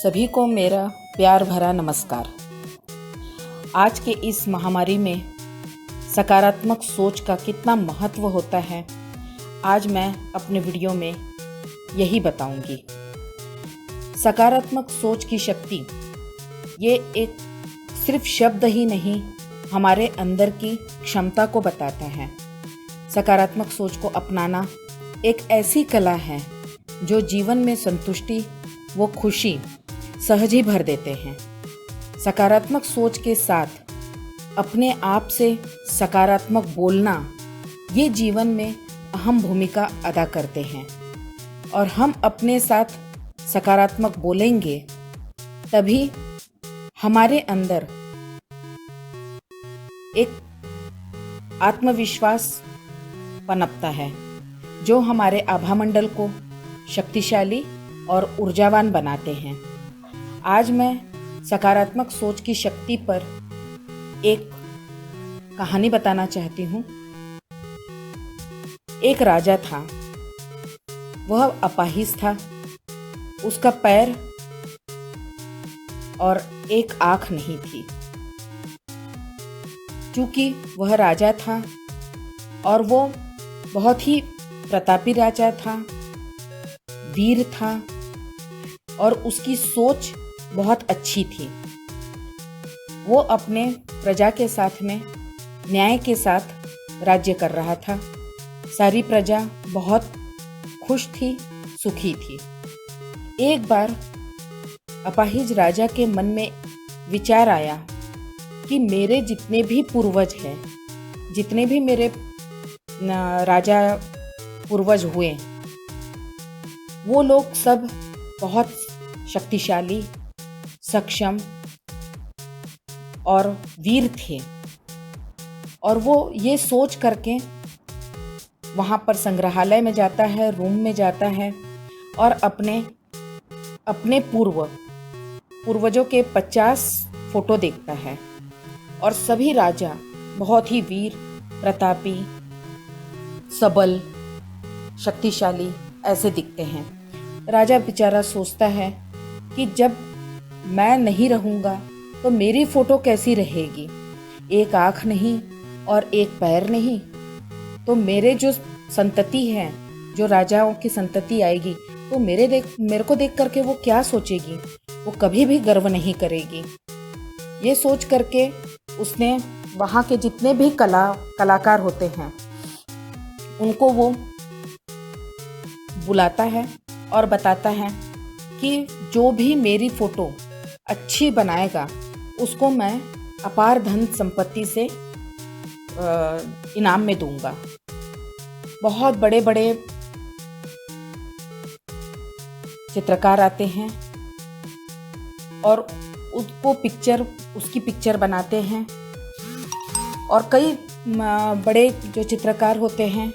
सभी को मेरा प्यार भरा नमस्कार। आज के इस महामारी में सकारात्मक सोच का कितना महत्व होता है, आज मैं अपने वीडियो में यही बताऊंगी। सकारात्मक सोच की शक्ति ये एक सिर्फ शब्द ही नहीं, हमारे अंदर की क्षमता को बताता है। सकारात्मक सोच को अपनाना एक ऐसी कला है जो जीवन में संतुष्टि व खुशी सहज ही भर देते हैं। सकारात्मक सोच के साथ अपने आप से सकारात्मक बोलना ये जीवन में अहम भूमिका अदा करते हैं, और हम अपने साथ सकारात्मक बोलेंगे तभी हमारे अंदर एक आत्मविश्वास पनपता है जो हमारे आभामंडल को शक्तिशाली और ऊर्जावान बनाते हैं। आज मैं सकारात्मक सोच की शक्ति पर एक कहानी बताना चाहती हूँ। एक राजा था, वह अपाहिज था। उसका पैर और एक आँख नहीं थी। चूंकि वह राजा था और वो बहुत ही प्रतापी राजा था, वीर था, और उसकी सोच बहुत अच्छी थी। वो अपने प्रजा के साथ में न्याय के साथ राज्य कर रहा था। सारी प्रजा बहुत खुश थी, सुखी थी। एक बार अपाहिज राजा के मन में विचार आया कि मेरे जितने भी पूर्वज हैं, जितने भी मेरे राजा पूर्वज हुए, वो लोग सब बहुत शक्तिशाली, सक्षम और वीर थे। और वो ये सोच करके वहाँ पर संग्रहालय में जाता है, रूम में जाता है और अपने पूर्वजों के 50 फोटो देखता है। और सभी राजा बहुत ही वीर, प्रतापी, सबल, शक्तिशाली ऐसे दिखते हैं। राजा बेचारा सोचता है कि जब मैं नहीं रहूँगा तो मेरी फोटो कैसी रहेगी। एक आँख नहीं और एक पैर नहीं, तो मेरे जो संतति है, जो राजाओं की संतति आएगी, तो मेरे को देख करके वो क्या सोचेगी। वो कभी भी गर्व नहीं करेगी। ये सोच करके उसने वहाँ के जितने भी कलाकार होते हैं उनको वो बुलाता है और बताता है कि जो भी मेरी फोटो अच्छी बनाएगा उसको मैं अपार धन संपत्ति से इनाम में दूंगा। बहुत बड़े बड़े चित्रकार आते हैं और उसकी पिक्चर बनाते हैं। और कई बड़े जो चित्रकार होते हैं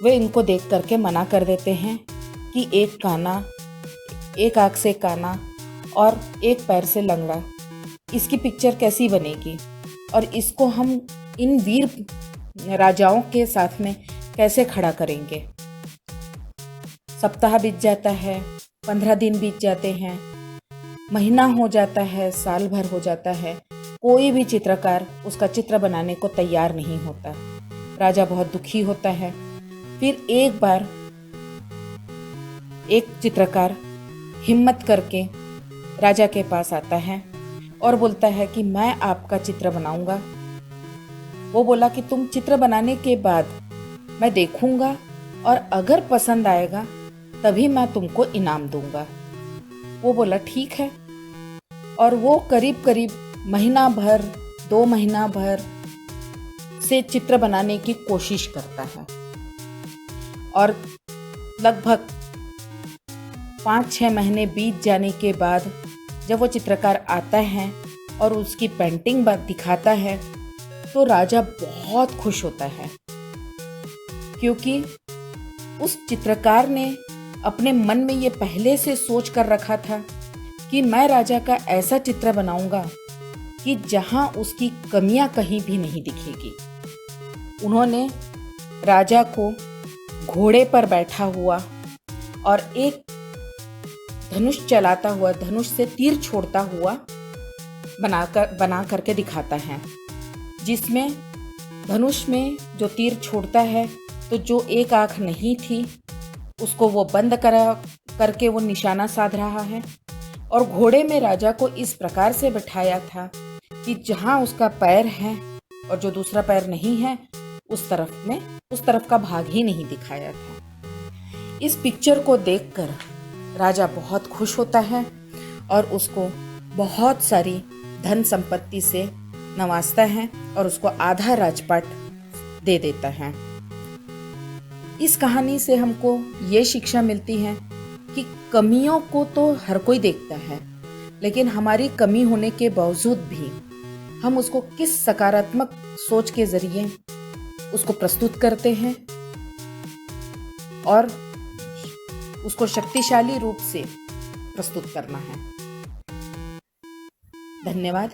वे इनको देख करके मना कर देते हैं कि एक आँख से काना और एक पैर से लंगड़ा, इसकी पिक्चर कैसी बनेगी, और इसको हम इन वीर राजाओं के साथ में कैसे खड़ा करेंगे। सप्ताह बीत जाता है, 15 दिन बीत जाते हैं, महीना हो जाता है, साल भर हो जाता है। कोई भी चित्रकार उसका चित्र बनाने को तैयार नहीं होता। राजा बहुत दुखी होता है। फिर एक बार एक चित्रकार हिम्मत करके राजा के पास आता है और बोलता है कि मैं आपका चित्र बनाऊंगा। वो बोला कि तुम चित्र बनाने के बाद मैं देखूंगा और अगर पसंद आएगा तभी मैं तुमको इनाम दूंगा। वो बोला ठीक है। और वो करीब करीब महीना भर, 2 महीना भर से चित्र बनाने की कोशिश करता है। और लगभग 5-6 महीने बीत जाने के बाद जब वो चित्रकार आता है और उसकी पेंटिंग दिखाता है तो राजा बहुत खुश होता है, क्योंकि उस चित्रकार ने अपने मन में ये पहले से सोच कर रखा था कि मैं राजा का ऐसा चित्र बनाऊंगा कि जहां उसकी कमियां कहीं भी नहीं दिखेगी। उन्होंने राजा को घोड़े पर बैठा हुआ और एक धनुष चलाता हुआ, धनुष से तीर छोड़ता हुआ बना करके दिखाता है, जिसमें धनुष में जो तीर छोड़ता है तो जो एक आँख नहीं थी उसको वो बंद करके वो निशाना साध रहा है। और घोड़े में राजा को इस प्रकार से बिठाया था कि जहाँ उसका पैर है और जो दूसरा पैर नहीं है उस तरफ का भाग ही नहीं दिखाया था। इस पिक्चर को देखकर राजा बहुत खुश होता है और उसको बहुत सारी धन संपत्ति से नवाजता है और उसको आधा राजपाट दे देता है। इस कहानी से हमको ये शिक्षा मिलती है कि कमियों को तो हर कोई देखता है, लेकिन हमारी कमी होने के बावजूद भी हम उसको किस सकारात्मक सोच के जरिए उसको प्रस्तुत करते हैं और उसको शक्तिशाली रूप से प्रस्तुत करना है। धन्यवाद।